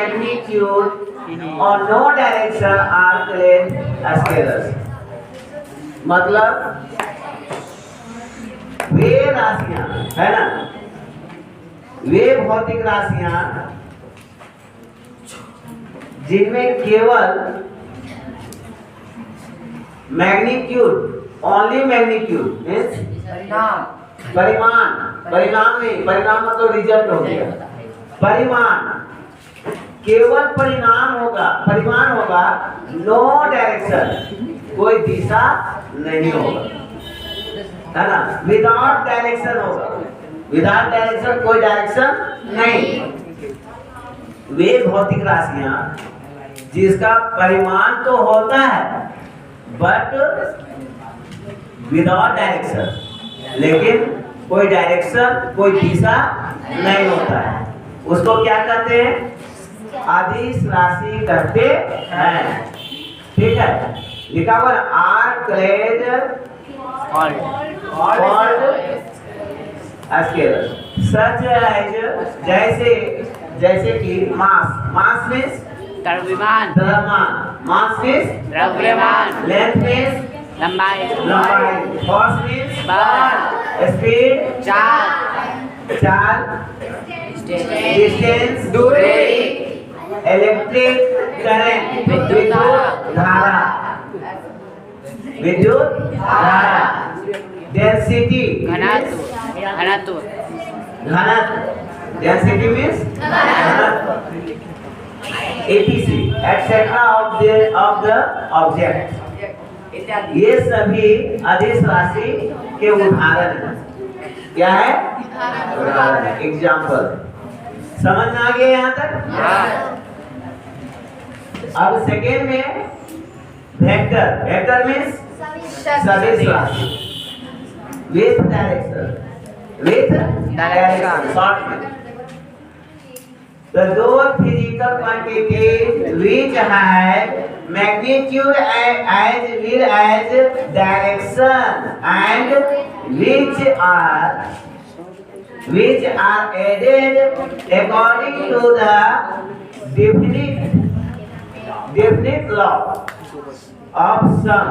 magnitude or no direction are called scalars. मतलब वे राशियां है ना, वे भौतिक राशियां जिनमें केवल मैग्नीट्यूड, ओनली मैग्नीट्यूड परिमाण, परिणाम नहीं, परिणाम मतलब रिजल्ट हो गया, परिमाण, केवल परिणाम होगा, परिमाण होगा, नो डायरेक्शन, कोई दिशा नहीं होगा, है ना, विदाउट डायरेक्शन होगा, विदाउट डायरेक्शन, कोई डायरेक्शन नहीं। वे भौतिक राशियां जिसका परिमाण तो होता है बट विदाउट डायरेक्शन, लेकिन कोई डायरेक्शन, कोई दिशा नहीं होता है, उसको क्या कहते हैं? अदिश राशि कहते हैं। ठीक है, लिखा हुआ are called scalar such as, जैसे, जैसे कि मास, मास मींस द्रव्यमान, द्रव्यमान, मास मींस द्रव्यमान, लेंथ मींस लंबाई, लंबाई, फोर्स मींस बल, स्पीड, चाल, चाल, डिस्टेंस, दूरी, इलेक्ट्रिक करंट, विद्युत धारा, विद्युत धारा, डेंसिटी, घनत्व, घनत्व, घनत्व, डेंसिटी मींस घनत्व, etc etc of the object, ये सभी अदिश राशि के उदाहरण हैं। क्या है? उदाहरण है, एग्जाम्पल। समझ में आ गया यहाँ तक? अब सेकेंड में वेक्टर, वेक्टर मींस सदिश राशि with direction, with direction, short में। The those physical quantities which have magnitude as well as direction and which are added according to the definite law of sum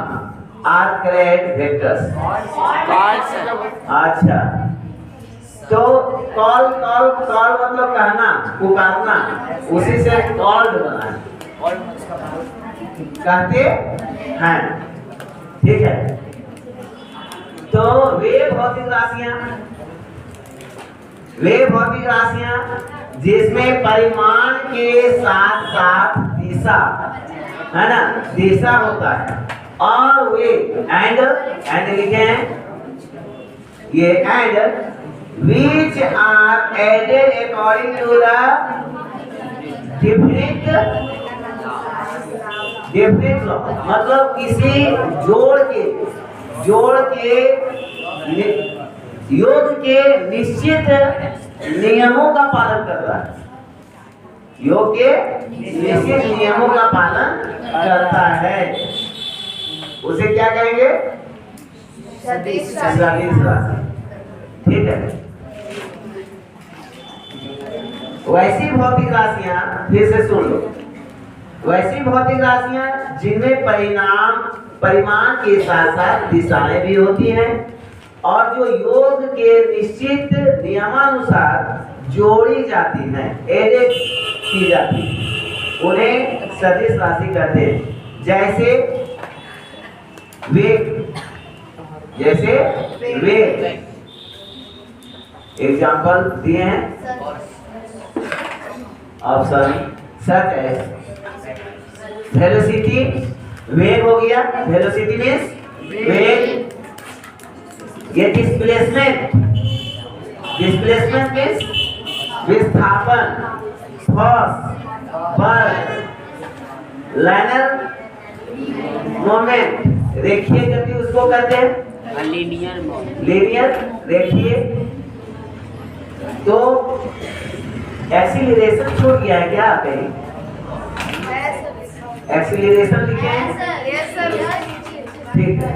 are called vectors. अच्छा, तो call call call मतलब कहना, पुकारना, उसी से called बना है, कहते हैं। ठीक है, तो वे भौतिक राशियां जिसमें परिमाण के साथ साथ दिशा, है ना, दिशा होता है, और वे एंड लिखे हैं ये and which are added according to the definite law, मतलब किसी जोड़ के योग के निश्चित नियमों का पालन कर रहा है, योग के निश्चित नियमों का पालन करता है, उसे क्या कहेंगे? सदिश राशि। ठीक है, वैसी भौतिक राशियां, फिर से सुन लो, वैसी भौतिक राशियां जिनमें परिमाण के साथ साथ दिशाएं भी होती हैं और जो योग के निश्चित नियमानुसार जोड़ी जाती हैं, एडेड की जाती हैं, उन्हें सदिश राशि कहते हैं। जैसे वेग, एग्जाम्पल दिए हैं, ऑप्शन सच है, वेलोसिटी, वेग हो गया, वेलोसिटी मींस वेग, ये डिस्प्लेसमेंट मींस विस्थापन, फोर्स, बल, लाइनर मोमेंट, रेखीय गति उसको कहते हैं, लीनियर रेखीय। तो एक्सीलरेशन छूट गया है क्या कहीं? एक्सीलरेशन लिखे हैं? ठीक है,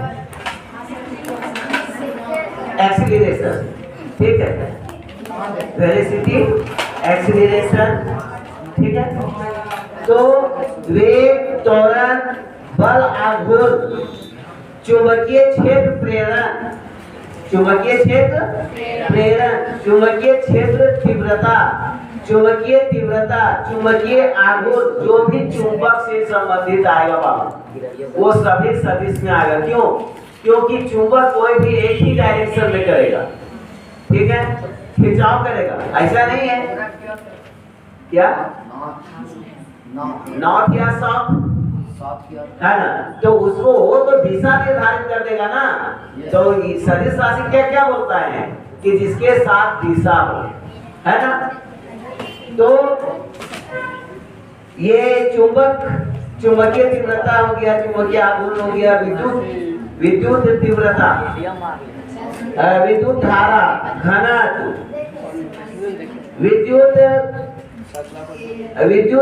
एक्सीलरेशन, ठीक है, वेलोसिटी, एक्सीलरेशन, ठीक है। तो वेग, त्वरण, बल, आघूर्ण, चुंबकीय क्षेत्र प्रेरण, चुंबकीय क्षेत्र प्रेरण, चुंबकीय क्षेत्र तीव्रता, चुंबकीय तीव्रता, चुंबकीय आघूर्ण, जो भी चुंबक से संबंधित आएगा बाबा वो सभी सदिश में आएगा। क्यों? क्योंकि चुंबक कोई भी एक ही डायरेक्शन में करेगा, ठीक है, खिंचाव करेगा, ऐसा नहीं है क्या? नॉर्थ या साउथ है ना, तो उसको वो तो दिशा निर्धारित कर देगा ना। तो सदिश राशि क्या क्या बोलता है कि जिसके साथ दिशा हो, है ना। तो ये चुंबक, चुंबकीय तीव्रता हो गया, चुंबकीय आघूर्ण हो गया, विद्युत तीव्रता, विद्युत धारा, घनत्व, विद्युत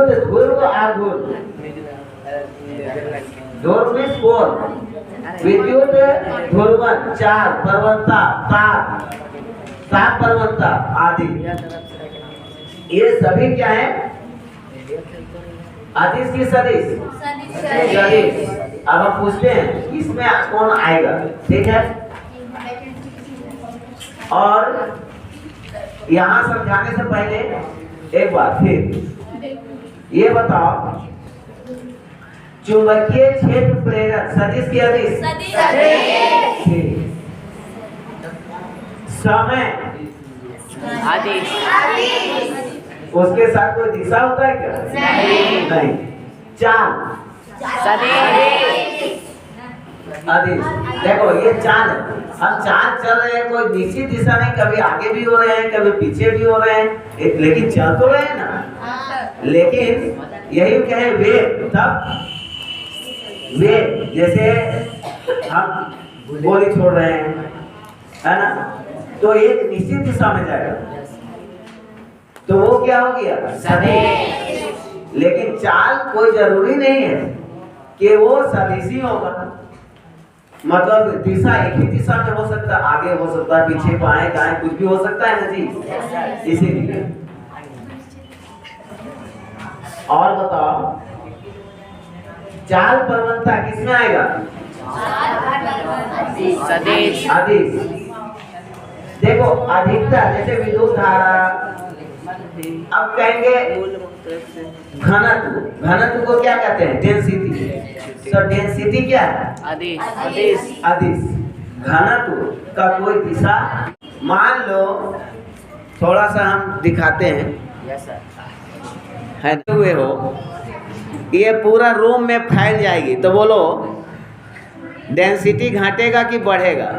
ध्रुव आघूर्ण, ध्रुव कोण, विद्युत ध्रुवन, चार प्रवणता, ताप प्रवणता आदि, ये सभी क्या है? अदिश की सदिश? सदिश। अब हम पूछते हैं इसमें कौन आएगा, ठीक है। और यहाँ समझाने से पहले एक बात फिर ये बताओ, चुंबकीय क्षेत्र प्रेरक सदिश की अदिश? समय आदेश उसके साथ कोई दिशा होता है क्या? नहीं। चाल सदिश आदेश, देखो ये चाल है, हम चाल चल रहे हैं, कोई निश्चित दिशा नहीं, कभी आगे भी हो रहे हैं, कभी पीछे भी हो रहे हैं, लेकिन चल तो रहे हैं ना। लेकिन यही कहे वेग, तब वेग जैसे हम गोली छोड़ रहे हैं, है ना, तो एक निश्चित दिशा में जाएगा, तो वो क्या हो गया? सदिश। लेकिन चाल कोई जरूरी नहीं है कि वो सदिश होगा, मतलब दिशा एक ही दिशा में हो सकता है, आगे हो सकता है, पीछे, बाएं, दाएं, कुछ भी हो सकता है ना जी। इसीलिए और बताओ, चाल प्रवणता किसमें आएगा? सदिश आदिश। देखो अधिकता, जैसे विद्युत धारा, अब कहेंगे घनत्व, घनत्व को क्या कहते हैं? डेंसिटी। तो डेंसिटी क्या है? आदेश अदिश। घनत्व का कोई दिशा, मान लो थोड़ा सा हम दिखाते हैं, है हुए हो, ये पूरा रूम में फैल जाएगी, तो बोलो डेंसिटी घटेगा कि बढ़ेगा?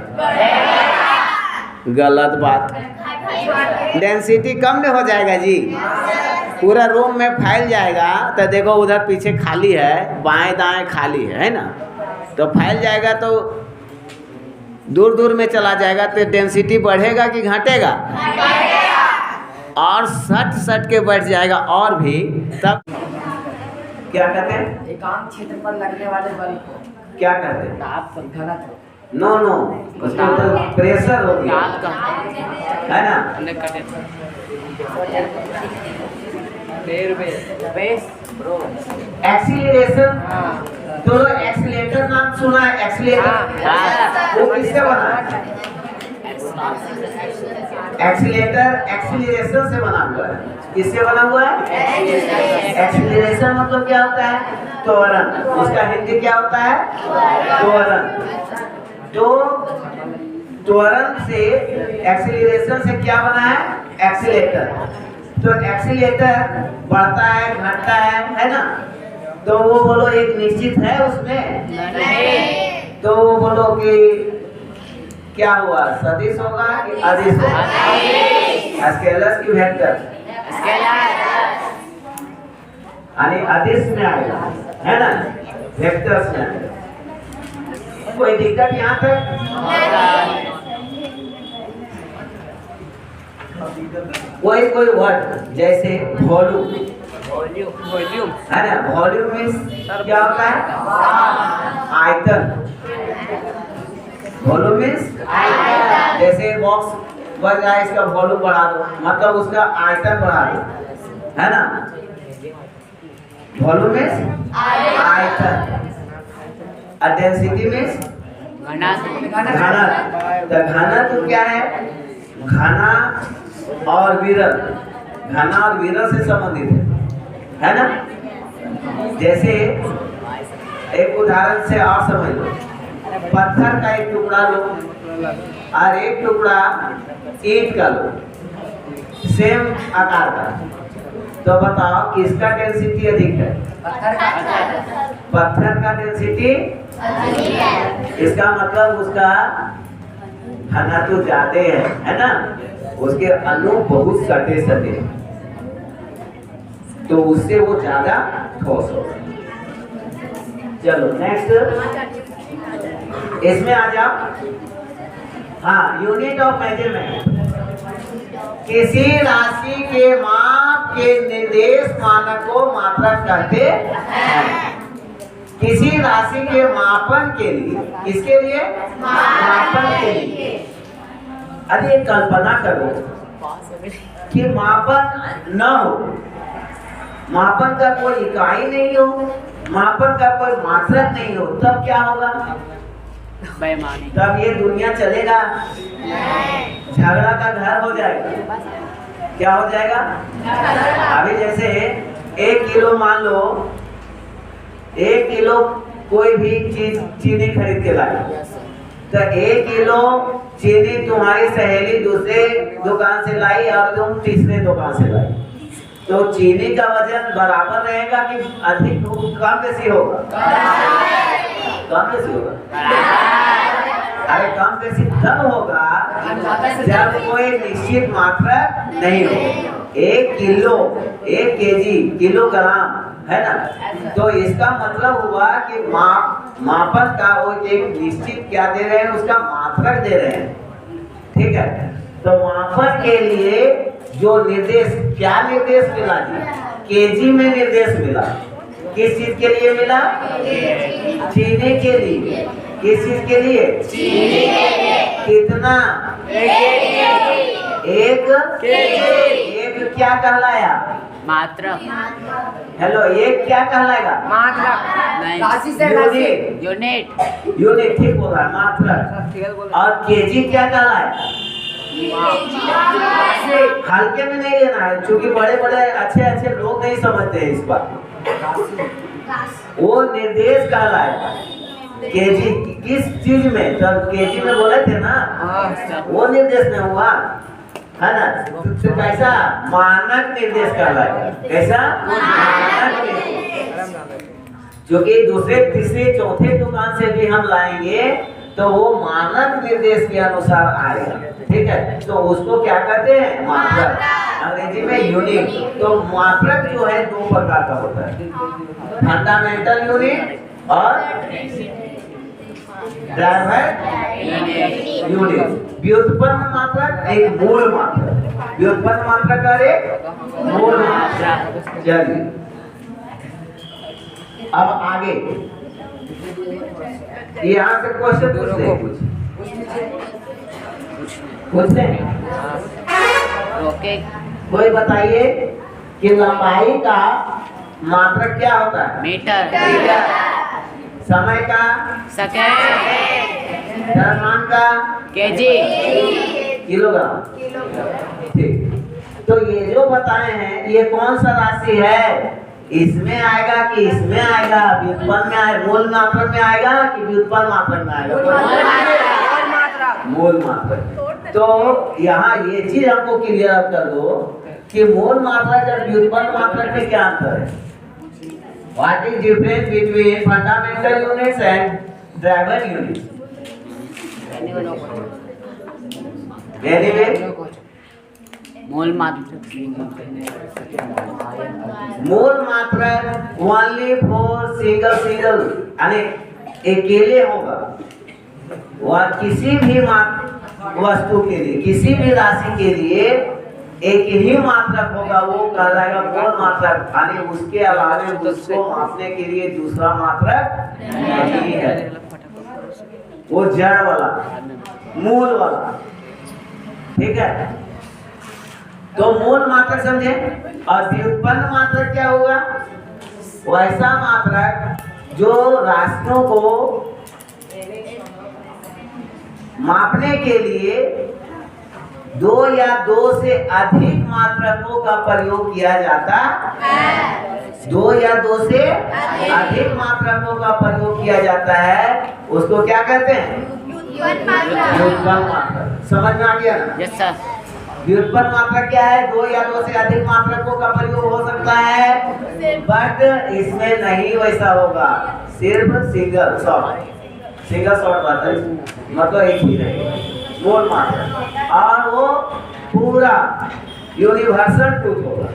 गलत बात, डेंसिटी कम नहीं हो जाएगा जी, पूरा रूम में फैल जाएगा। तो देखो उधर पीछे खाली है, बाएं दाएं खाली है ना, तो फैल जाएगा, तो दूर दूर में चला जाएगा, तो डेंसिटी बढ़ेगा कि घटेगा? और सट के बैठ जाएगा और भी, तब क्या कहते हैं? एकांत क्षेत्र पर लगने वाले बल को क्या कहते हैं? ताप घनत्व। नो उसमें तो प्रेशर हो गया, है ना। एक्सीलरेशन, दोनों एक्सीलेटर नाम सुना है? एक्सीलेटर वो किससे बना है? एक्सीलेटर एक्सीलरेशन से बना हुआ है। किससे बना हुआ है? एक्सीलरेशन मतलब क्या होता है? त्वरण। उसका हिंदी क्या होता है? त्वरण। तो त्वरण से, एक्सीलरेशन से क्या बना है? एक्सीलेटर। तो एक्सीलेटर बढ़ता है, घटता है ना। तो वो बोलो एक निश्चित है उसमें? नहीं। तो वो बोलो कि क्या हुआ, सदिश होगा कि अदिश होगा? स्केलर की वेक्टर? यानी अदिश में आएगा, है ना, वेक्टर्स में आएगा। कोई दिक्कत यहाँ तक? कोई वर्ड जैसे वॉल्यूम, है ना, वॉल्यूम मीन्स क्या होता है? आयतन। वॉल्यूम मीन्स जैसे बॉक्स बढ़ जाए, इसका वॉल्यूम बढ़ा दो, मतलब उसका आयतन बढ़ा दो, है ना। वॉल्यूम मीन्स आयतन, और डेंसिटी मीन्स घनत्व। तो घनत्व क्या है? घना और विरल, घना और विरल से संबंधित है ना। जैसे एक उदाहरण से आप समझ लो, पत्थर का एक टुकड़ा लो और एक टुकड़ा ईंट का लो, सेम आकार का, तो बताओ किसका डेंसिटी अधिक है? पत्थर का डेंसिटी अधिक है। इसका मतलब उसका घनत्व ज्यादा है ना, उसके अणु बहुत सटे सटे, तो उससे वो ज्यादा ठोस होगा। चलो नेक्स्ट, इसमें आ जाओ। हाँ, यूनिट ऑफ मेजरमेंट, किसी राशि के माप के निर्देश मानक को मात्रक कहते हैं। किसी राशि के मापन के लिए, किसके लिए? मापन के लिए। अरे कल्पना करो कि मापन न हो, मापन का कोई इकाई नहीं हो, मापन का कोई मात्रक नहीं हो, तब क्या होगा? बेईमानी। तब ये दुनिया चलेगा, झगड़ा का घर हो जाएगा। क्या हो जाएगा? अभी जैसे 1 किलो, मान लो 1 किलो कोई भी चीज चीनी खरीद के लाई, तो 1 किलो चीनी तुम्हारी सहेली दूसरे दुकान से लाई और तुम तीसरे दुकान से लाई, तो चीनी का वजन बराबर रहेगा कि अधिक कम बेसी होगा? कम बेसी होगा। अरे कम बेसी तब होगा जब कोई निश्चित मात्रा नहीं हो। 1 किलो, 1 केजी, किलोग्राम है ना, तो इसका मतलब हुआ कि मापन का वो एक निश्चित क्या दे रहे हैं, उसका मात्रक दे रहे हैं। ठीक है, तो मापन के लिए जो निर्देश, क्या निर्देश मिला जी? केजी में निर्देश मिला। किस चीज के लिए मिला? चीनी के लिए। किस चीज के लिए? चीनी के लिए। कितना? 1 केजी। 1 क्या कहलाया? मात्रक। हेलो, 1 क्या कहलाएगा? नहीं। राशि से यूनिट। यूनिट। यूनिट ठीक बोल रहा है, मात्रक। और केजी क्या कहलाए? हल्के में नहीं लेना है, क्योंकि बड़े बड़े अच्छे अच्छे लोग नहीं समझते हैं इस बात को। वो निर्देश कहलाएगा। केजी किस चीज में? तो केजी में बोले थे ना, वो निर्देश में हुआ है ना। तो कैसा? मानक निर्देश कहलाएगा। कैसा? मानक निर्देश। क्योंकि दूसरे तीसरे चौथे दुकान से भी हम लाएंगे तो वो मानक निर्देश के अनुसार आएगा। ठीक है, तो उसको क्या कहते हैं? मात्रक, अंग्रेजी में यूनिट। तो मात्रक जो है 2 प्रकार का होता है, फंडामेंटल यूनिट और ड्राइवर यूनिट। व्युत्पन्न मात्रक, एक मूल मात्रक। व्युत्पन्न मात्रक और एक मूल मात्रक। चलिए अब आगे यहाँ से क्वेश्चन पूछते हैं। ओके। कोई बताइए कि लंबाई का मात्रक क्या होता है? मीटर। समय का? सेकेंड। द्रव्यमान का? केजी। किलोग्राम। ठीक, तो ये जो बताए हैं ये कौन सा राशि है? इसमें आएगा कि इसमें आएगा? व्युत्पन्न में आएगा, मूल मात्रक में आएगा कि व्युत्पन्न मात्रक में आएगा? मूल मात्रक। तो यहाँ ये चीज हमको क्लियर कर दो कि मूल मात्रक और व्युत्पन्न मात्रक में क्या अंतर है? What is difference between fundamental units and driver units? Anyway, मूल मात्रक। मूल मात्रक only for single यानी अकेले होगा। वह किसी भी वस्तु के लिए, किसी भी राशि के लिए एक ही मात्रक होगा, वो कहलाएगा मूल मात्रक। यानी उसके अलावे उसको मापने के लिए दूसरा मात्रक नहीं है, वो जड़ वाला, मूल वाला। ठीक है, तो मूल मात्रक समझे। और व्युत्पन्न मात्रक क्या होगा? वैसा मात्रक जो राशियों को मापने के लिए दो या दो से अधिक मात्रकों का प्रयोग किया जाता है। दो या दो से अधिक मात्रकों का प्रयोग किया जाता है, उसको क्या कहते हैं? व्युत्पन्न मात्रक। समझ में आ गया ना? Yes sir. व्युत्पन्न मात्रक क्या है? दो या दो से अधिक मात्रकों का प्रयोग हो सकता है, बट इसमें नहीं वैसा होगा, सिर्फ सिंगल शॉर्ट बात है, मतलब एक ही रहेगा मूल मात्रक। और वो पूरा यूनिवर्सल ट्रूथ होगा।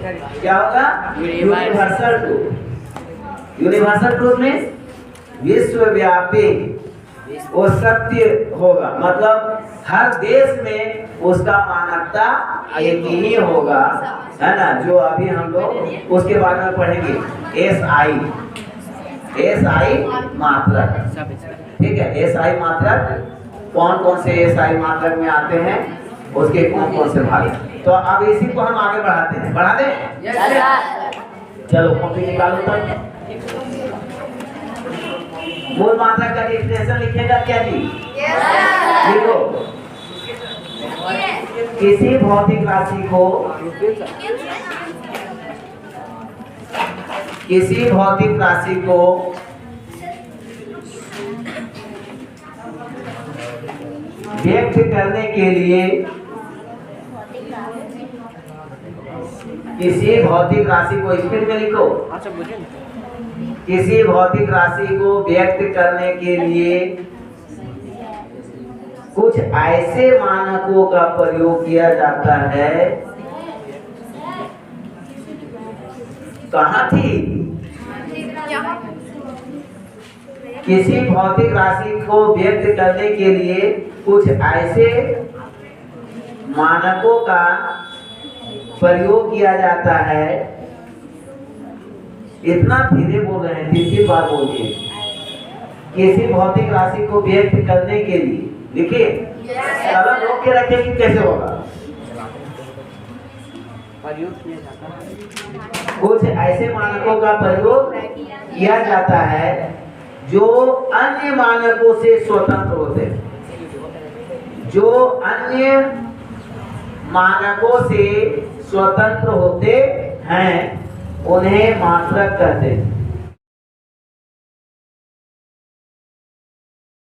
क्या होगा? Universal truth. Universal truth means विश्वव्यापी वो सत्य होगा, मतलब हर देश में उसका मानकता एक ही होगा, है ना? जो अभी हम लोग उसके बारे में पढ़ेंगे, एसआई मात्रक। ठीक है, एसआई मात्रक कौन कौन से एसआई मात्रक में आते हैं, उसके कौन कौन से भाग। तो अब इसी को हम आगे बढ़ाते हैं। बढ़ा दें? Yes sir. चलो कॉपी निकालो तब। मूल मात्रक का डेफिनेशन लिखेगा क्या जी? लिखो। किसी भौतिक राशि को व्यक्त करने के लिए किसी भौतिक राशि को स्पीड में लिखो। किसी भौतिक राशि को व्यक्त करने के लिए कुछ ऐसे मानकों का प्रयोग किया जाता है। कहाँ थी? किसी भौतिक राशि को व्यक्त करने के लिए कुछ ऐसे मानकों का प्रयोग किया जाता है। इतना धीरे बोल रहे हैं, 3 बार बोलिए। किसी भौतिक राशि को व्यक्त करने के लिए लिखिए। कलम रोक के रखिए कि कैसे होगा। कुछ ऐसे मानकों का प्रयोग किया जाता है जो अन्य मानकों से स्वतंत्र होते हैं। जो अन्य मानकों से स्वतंत्र होते हैं उन्हें मात्रक कहते हैं।